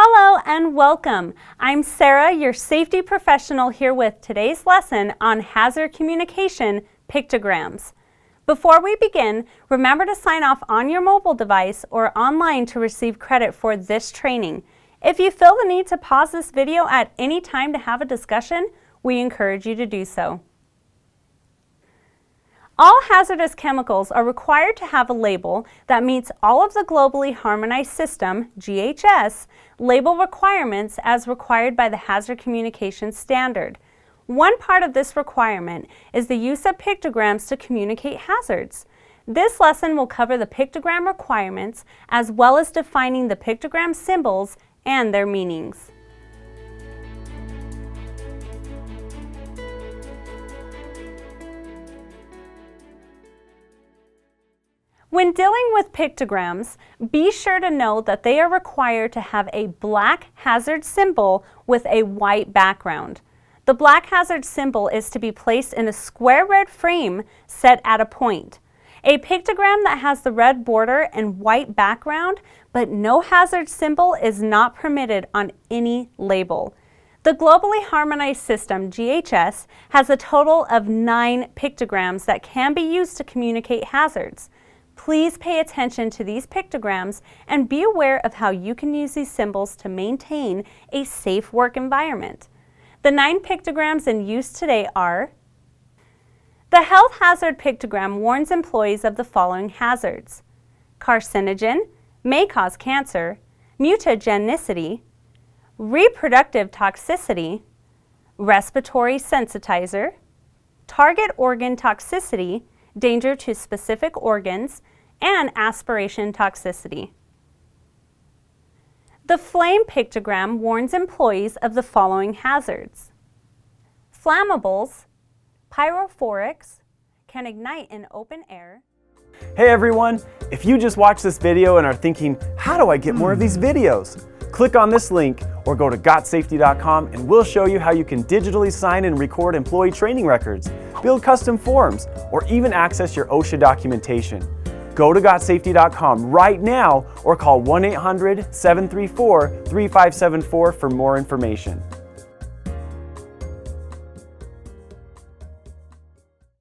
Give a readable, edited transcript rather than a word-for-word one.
Hello and welcome. I'm Sarah, your safety professional, here with today's lesson on hazard communication, pictograms. Before we begin, remember to sign off on your mobile device or online to receive credit for this training. If you feel the need to pause this video at any time to have a discussion, we encourage you to do so. All hazardous chemicals are required to have a label that meets all of the Globally Harmonized System, GHS, label requirements as required by the Hazard Communication Standard. One part of this requirement is the use of pictograms to communicate hazards. This lesson will cover the pictogram requirements as well as defining the pictogram symbols and their meanings. When dealing with pictograms, be sure to know that they are required to have a black hazard symbol with a white background. The black hazard symbol is to be placed in a square red frame set at a point. A pictogram that has the red border and white background but no hazard symbol is not permitted on any label. The Globally Harmonized System, GHS, has a total of 9 pictograms that can be used to communicate hazards. Please pay attention to these pictograms and be aware of how you can use these symbols to maintain a safe work environment. The 9 pictograms in use today are: the health hazard pictogram warns employees of the following hazards: carcinogen, may cause cancer, mutagenicity, reproductive toxicity, respiratory sensitizer, target organ toxicity, danger to specific organs, and aspiration toxicity. The flame pictogram warns employees of the following hazards: flammables, pyrophorics, can ignite in open air. Hey everyone, if you just watched this video and are thinking, how do I get more of these videos? Click on this link or go to GotSafety.com and we'll show you how you can digitally sign and record employee training records, build custom forms, or even access your OSHA documentation. Go to GotSafety.com right now or call 1-800-734-3574 for more information.